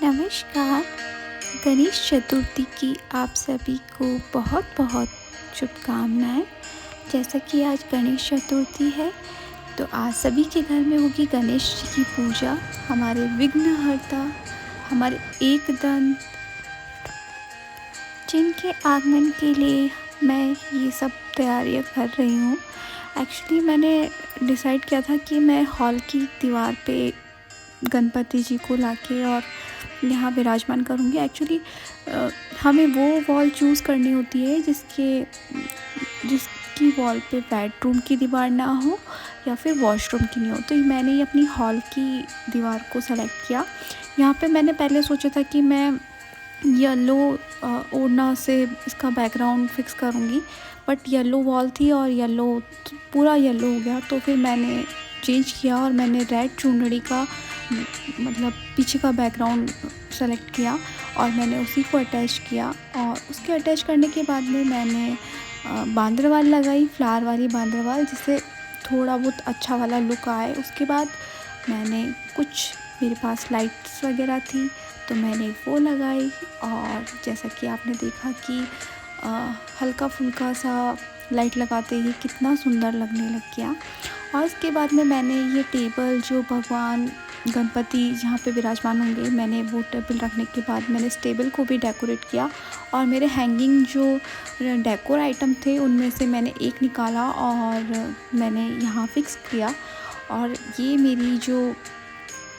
नमस्कार। गणेश चतुर्थी की आप सभी को बहुत बहुत शुभकामनाएं। जैसा कि आज गणेश चतुर्थी है तो आज सभी के घर में होगी गणेश जी की पूजा। हमारे विघ्नहर्ता, हमारे एकदंत, जिनके आगमन के लिए मैं ये सब तैयारियां कर रही हूँ। एक्चुअली मैंने डिसाइड किया था कि मैं हॉल की दीवार पे गणपति जी को लाके और यहाँ विराजमान करूँगी। एक्चुअली हमें वो वॉल चूज़ करनी होती है जिसकी वॉल पे बेडरूम की दीवार ना हो या फिर वॉशरूम की नहीं हो। तो मैंने ये अपनी हॉल की दीवार को सेलेक्ट किया। यहाँ पे मैंने पहले सोचा था कि मैं येलो ओढ़ना से इसका बैकग्राउंड फिक्स करूँगी, बट येलो वॉल थी और येलो पूरा येलो हो गया। तो फिर मैंने चेंज किया और मैंने रेड चुनरी का मतलब पीछे का बैकग्राउंड सेलेक्ट किया और मैंने उसी को अटैच किया। और उसके अटैच करने के बाद में मैंने बांदरवाल लगाई, फ्लावर वाली बांदरवाल, जिससे थोड़ा बहुत अच्छा वाला लुक आए। उसके बाद मैंने कुछ मेरे पास लाइट्स वगैरह थी तो मैंने वो लगाई और जैसा कि आपने देखा कि हल्का फुल्का सा लाइट लगाते ही कितना सुंदर लगने लग गया। और उसके बाद में मैंने ये टेबल जो भगवान गणपति जहाँ पे विराजमान होंगे, मैंने वो टेबल रखने के बाद मैंने इस टेबल को भी डेकोरेट किया और मेरे हैंगिंग जो डेकोर आइटम थे उनमें से मैंने एक निकाला और मैंने यहाँ फिक्स किया। और ये मेरी जो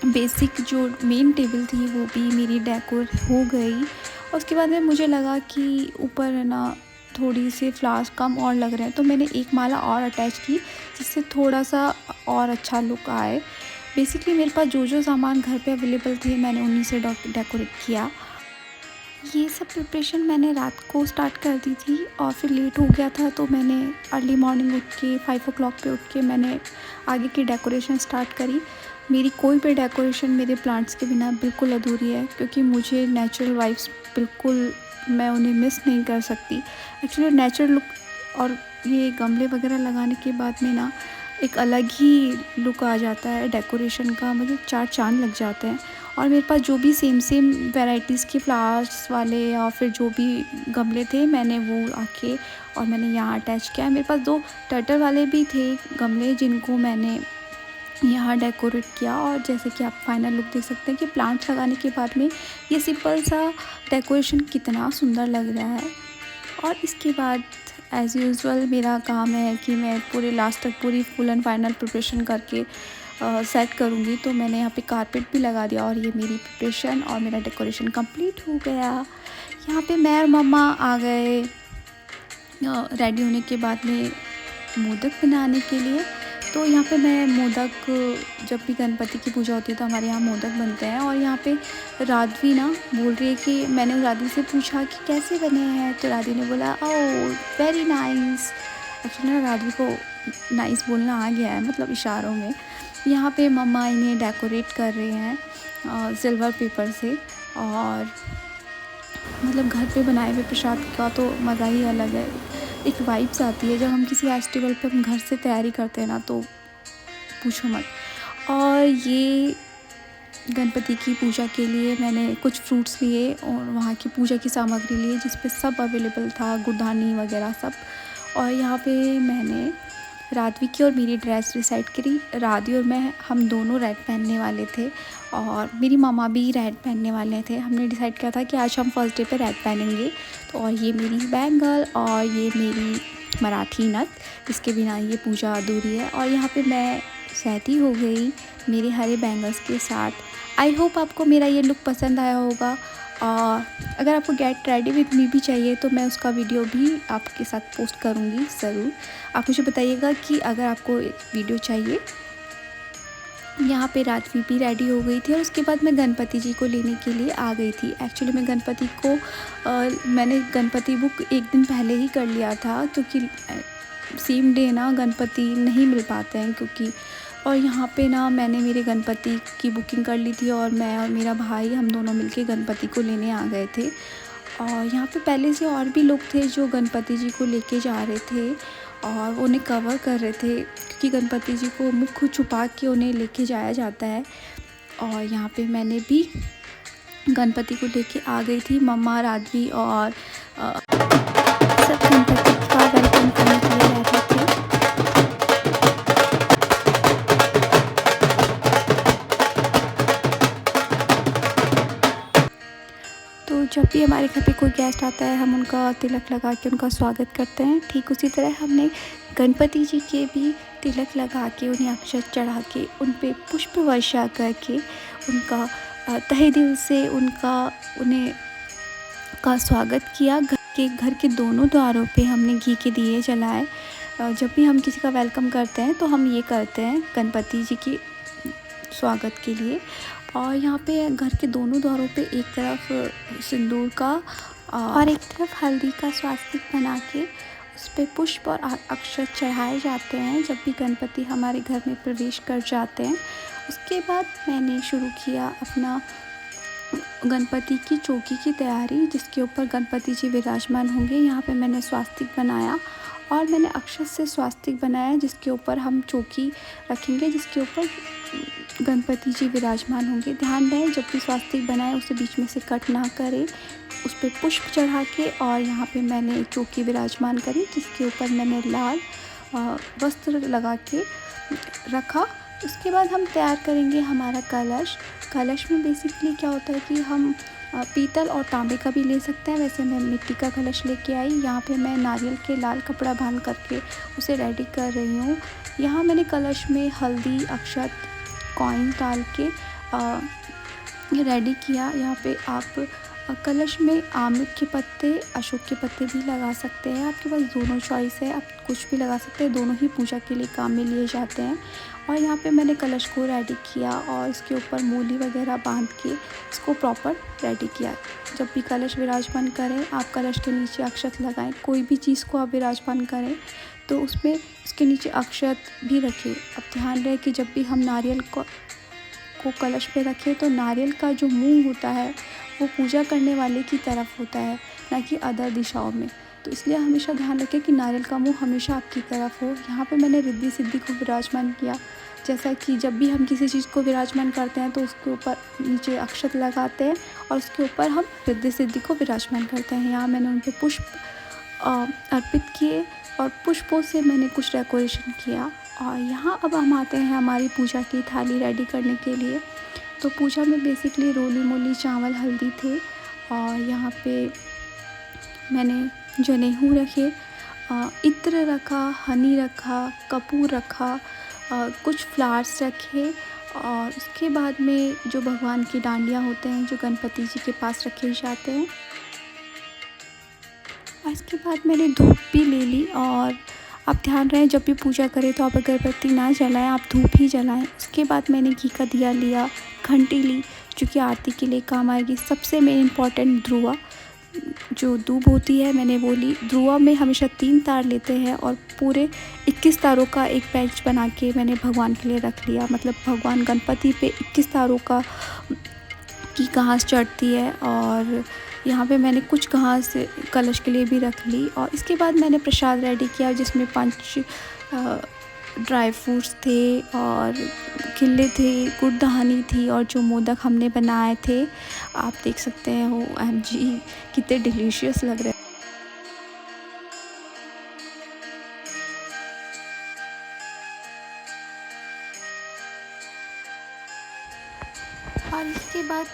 बेसिक जो मेन टेबल थी वो भी मेरी डेकोर हो गई। उसके बाद में मुझे लगा कि ऊपर है ना थोड़ी सी फ्लावर्स कम और लग रहे हैं, तो मैंने एक माला और अटैच की जिससे थोड़ा सा और अच्छा लुक आए। बेसिकली मेरे पास जो सामान घर पे अवेलेबल थे मैंने उन्हीं से डेकोरेट किया। ये सब प्रिपरेशन मैंने रात को स्टार्ट कर दी थी और फिर लेट हो गया था तो मैंने अर्ली मॉर्निंग उठ के 5 o'clock पे उठ के मैंने आगे की डेकोरेशन स्टार्ट करी। मेरी कोई भी डेकोरेशन मेरे प्लांट्स के बिना बिल्कुल अधूरी है, क्योंकि मुझे नेचुरल वाइब्स बिल्कुल, मैं उन्हें मिस नहीं कर सकती। एक्चुअली नेचुरल लुक और ये गमले वगैरह लगाने के बाद में ना एक अलग ही लुक आ जाता है डेकोरेशन का, मुझे 4 चाँद लग जाते हैं। और मेरे पास जो भी सेम वैराइटीज़ के फ्लावर्स वाले या फिर जो भी गमले थे मैंने वो आके और मैंने यहाँ अटैच किया। मेरे पास 2 टर्टल वाले भी थे गमले जिनको मैंने यहाँ डेकोरेट किया। और जैसे कि आप फाइनल लुक देख सकते हैं कि प्लांट्स लगाने के बाद में ये सिंपल सा डेकोरेशन कितना सुंदर लग रहा है। और इसके बाद एज़ यूजुअल मेरा काम है कि मैं पूरे लास्ट तक पूरी फुल एंड फाइनल प्रिपरेशन करके सेट करूँगी। तो मैंने यहाँ पे कारपेट भी लगा दिया और ये मेरी प्रिपरेशन और मेरा डेकोरेशन कंप्लीट हो गया। यहाँ पे मैं और मम्मा आ गए रेडी होने के बाद में मोदक बनाने के लिए। तो यहाँ पे मैं मोदक, जब भी गणपति की पूजा होती है तो हमारे यहाँ मोदक बनते हैं। और यहाँ पे राधवी ना बोल रही है कि मैंने राधवी से पूछा कि कैसे बने हैं, तो राधवी ने बोला ओह वेरी नाइस। एक्चुअली ना राधवी को नाइस बोलना आ गया है, मतलब इशारों में। यहाँ पे मम्मा इन्हें डेकोरेट कर रहे हैं सिल्वर पेपर से। और मतलब घर पे बनाए हुए प्रसाद का तो मज़ा ही अलग है, एक वाइब्स आती है जब हम किसी फेस्टिवल पे हम घर से तैयारी करते हैं ना, तो पूछो मत। और ये गणपति की पूजा के लिए मैंने कुछ फ्रूट्स लिए और वहाँ की पूजा की सामग्री लिए जिस पे सब अवेलेबल था, गुड़धानी वगैरह सब। और यहाँ पे मैंने राधवी की और मेरी ड्रेस डिसाइड करी। राधवी और मैं हम दोनों रेड पहनने वाले थे और मेरी मामा भी रेड पहनने वाले थे। हमने डिसाइड किया था कि आज हम फर्स्ट डे पे रेड पहनेंगे। तो और ये मेरी बैंगल और ये मेरी मराठी नथ, इसके बिना ये पूजा अधूरी है। और यहाँ पे मैं सहती हो गई मेरे हरे बैंगल्स के साथ। आई होप आपको मेरा ये लुक पसंद आया होगा। और अगर आपको गेट रेडी विद मी भी चाहिए तो मैं उसका वीडियो भी आपके साथ पोस्ट करूँगी ज़रूर। आप मुझे बताइएगा कि अगर आपको वीडियो चाहिए। यहाँ पे राधवी भी रेडी हो गई थी और उसके बाद मैं गणपति जी को लेने के लिए आ गई थी। एक्चुअली मैं गणपति को मैंने गणपति बुक एक दिन पहले ही कर लिया था, क्योंकि सेम डे ना गणपति नहीं मिल पाते हैं क्योंकि। और यहाँ पे ना मैंने मेरे गणपति की बुकिंग कर ली थी और मैं और मेरा भाई हम दोनों मिलके गणपति को लेने आ गए थे। और यहाँ पे पहले से और भी लोग थे जो गणपति जी को लेके जा रहे थे और उन्हें कवर कर रहे थे, क्योंकि गणपति जी को मुख छुपा के उन्हें लेके जाया जाता है। और यहाँ पे मैंने भी गणपति को लेके आ गई थी। मम्मा, राधवी और सब गणपति का वेलकम करने के लिए बैठे थे। तो जब भी हमारे घर पे कोई गेस्ट आता है, हम उनका तिलक लगा के उनका स्वागत करते हैं। ठीक उसी तरह हमने गणपति जी के भी तिलक लगा के, उन्हें अक्षत चढ़ा के, उन पे पुष्प वर्षा करके उनका तहे दिल से उन्हें का स्वागत किया। घर के दोनों द्वारों पे हमने घी के दिए जलाए। जब भी हम किसी का वेलकम करते हैं तो हम ये करते हैं गणपति जी की स्वागत के लिए। और यहाँ पे घर के दोनों द्वारों पे एक तरफ सिंदूर का और एक तरफ हल्दी का स्वास्तिक बना के उस पर पुष्प और अक्षत चढ़ाए जाते हैं जब भी गणपति हमारे घर में प्रवेश कर जाते हैं। उसके बाद मैंने शुरू किया अपना गणपति की चौकी की तैयारी, जिसके ऊपर गणपति जी विराजमान होंगे। यहाँ पे मैंने स्वास्तिक बनाया और मैंने अक्षत से स्वास्तिक बनाया जिसके ऊपर हम चौकी रखेंगे, जिसके ऊपर गणपति जी विराजमान होंगे। ध्यान दें, जब भी स्वास्तिक बनाए उसे बीच में से कट ना करें, उस पर पुष्प चढ़ा के। और यहाँ पे मैंने चौकी विराजमान करी जिसके ऊपर मैंने लाल वस्त्र लगा के रखा। उसके बाद हम तैयार करेंगे हमारा कलश में बेसिकली क्या होता है कि हम पीतल और तांबे का भी ले सकते हैं। वैसे मैं मिट्टी का कलश लेके आई। यहाँ पे मैं नारियल के लाल कपड़ा बांध करके उसे रेडी कर रही हूँ। यहाँ मैंने कलश में हल्दी, अक्षत, कॉइन डाल के रेडी किया। यहाँ पे आप कलश में आम के पत्ते, अशोक के पत्ते भी लगा सकते हैं। आपके पास दोनों चॉइस है, आप कुछ भी लगा सकते हैं। दोनों ही पूजा के लिए काम में लिए जाते हैं। और यहाँ पे मैंने कलश को रेडी किया और इसके ऊपर मूली वगैरह बांध के इसको प्रॉपर रेडी किया। जब भी कलश विराजमान करें, आप कलश के नीचे अक्षत लगाएं। कोई भी चीज़ को आप विराजमान करें तो उसमें उसके नीचे अक्षत भी रखें। अब ध्यान रहे कि जब भी हम नारियल को कलश पे रखें तो नारियल का जो मुंह होता है वो पूजा करने वाले की तरफ होता है, ना कि अदर दिशाओं में। तो इसलिए हमेशा ध्यान रखें कि नारियल का मुंह हमेशा आपकी तरफ हो। यहाँ पे मैंने रिद्धि सिद्धि को विराजमान किया। जैसा कि जब भी हम किसी चीज़ को विराजमान करते हैं तो उसके ऊपर नीचे अक्षत लगाते हैं और उसके ऊपर हम रिद्धि सिद्धि को विराजमान करते हैं। यहाँ मैंने उन पर पुष्प अर्पित किए और पुष्पों से मैंने कुछ डेकोरेशन किया। और यहाँ अब हम आते हैं हमारी पूजा की थाली रेडी करने के लिए। तो पूजा में बेसिकली रोली मोली चावल हल्दी थे। और यहाँ पे मैंने जनेऊ रखे, इत्र रखा, हनी रखा, कपूर रखा, कुछ फ्लावर्स रखे। और उसके बाद में जो भगवान की डांडियाँ होते हैं जो गणपति जी के पास रखे जाते हैं। और इसके बाद मैंने धूप भी ले ली। और आप ध्यान रहे, जब भी पूजा करें तो आप अगरबत्ती ना जलाएं, आप धूप ही जलाएं। उसके बाद मैंने घी का दिया लिया, घंटी ली जो कि आरती के लिए काम आएगी। सबसे मेन इम्पॉर्टेंट ध्रुवा, जो दूब होती है, मैंने वो ली। ध्रुवा में हमेशा 3 तार लेते हैं और पूरे 21 तारों का एक पैच बना के मैंने भगवान के लिए रख लिया। मतलब भगवान गणपति पे 21 तारों की घास चढ़ती है। और यहाँ पे मैंने कुछ घास कलश के लिए भी रख ली। और इसके बाद मैंने प्रसाद रेडी किया जिसमें 5 ड्राई फ्रूट्स थे और खिल्ले थे, गुड़दानी थी और जो मोदक हमने बनाए थे आप देख सकते हैं। वो OMG कितने डिलीशियस लग रहे हैं। और इसके बाद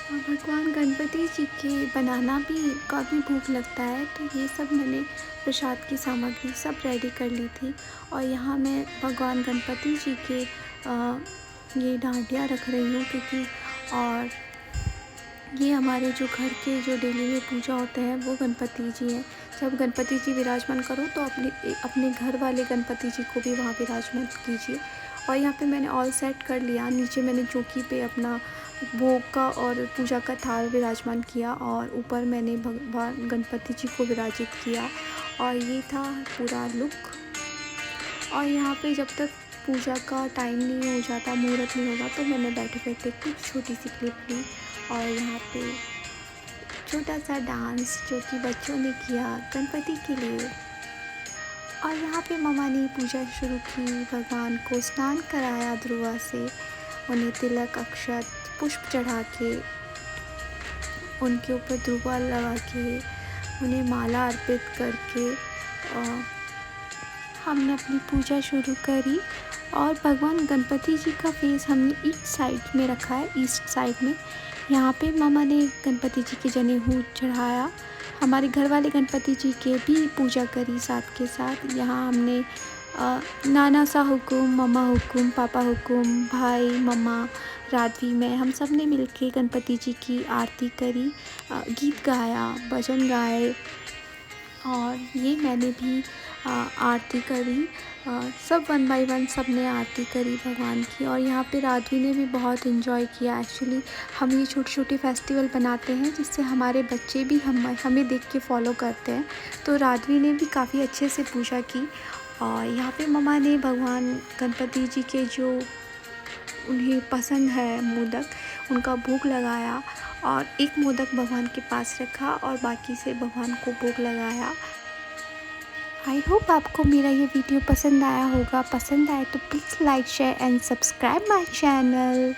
भगवान गणपति जी के बनाना भी काफ़ी भूख लगता है, तो ये सब मैंने प्रसाद की सामग्री सब रेडी कर ली थी। और यहाँ मैं भगवान गणपति जी के ये डांडिया रख रही हूँ क्योंकि और ये हमारे जो घर के जो डेली में पूजा होते हैं वो गणपति जी हैं। जब गणपति जी विराजमान करो तो अपने घर वाले गणपति जी को भी वहाँ विराजमान कीजिए। और यहाँ पे मैंने ऑल सेट कर लिया। नीचे मैंने चौकी पे अपना भोग का और पूजा का थाल विराजमान किया और ऊपर मैंने भगवान गणपति जी को विराजित किया। और ये था पूरा लुक। और यहाँ पे जब तक पूजा का टाइम नहीं हो जाता, मुहूर्त नहीं होगा, तो मैंने बैठे बैठे कुछ छोटी सी क्लिप ली। और यहाँ पे छोटा सा डांस जो कि बच्चों ने किया गणपति के लिए। और यहाँ पे मम्मा ने पूजा शुरू की, भगवान को स्नान कराया ध्रुवा से, उन्हें तिलक, अक्षत, पुष्प चढ़ा के उनके ऊपर धूपा लगा के, उन्हें माला अर्पित करके हमने अपनी पूजा शुरू करी। और भगवान गणपति जी का फेस हमने ईस्ट साइड में रखा है, ईस्ट साइड में। यहाँ पे मामा ने गणपति जी के जनेऊ चढ़ाया। हमारे घर वाले गणपति जी के भी पूजा करी साथ के साथ। यहाँ हमने नाना सा हुकुम, मम्मा हुकुम, पापा हुकुम, भाई, मम्मा, राधवी, मैं, हम सब ने मिलके गणपति जी की आरती करी, गीत गाया, भजन गाए। और ये मैंने भी आरती करी। सब 1 बाय 1 सब ने आरती करी भगवान की। और यहाँ पे राधवी ने भी बहुत इन्जॉय किया। एक्चुअली हम ये छोटे छोटे फेस्टिवल बनाते हैं जिससे हमारे बच्चे भी हमें देख के फॉलो करते हैं। तो राधवी ने भी काफ़ी अच्छे से पूजा की। और यहाँ पे मम्मा ने भगवान गणपति जी के जो उन्हें पसंद है मोदक, उनका भोग लगाया और एक मोदक भगवान के पास रखा और बाकी से भगवान को भोग लगाया। आई होप आपको मेरा ये वीडियो पसंद आया होगा। पसंद आए तो please like, share and subscribe my channel.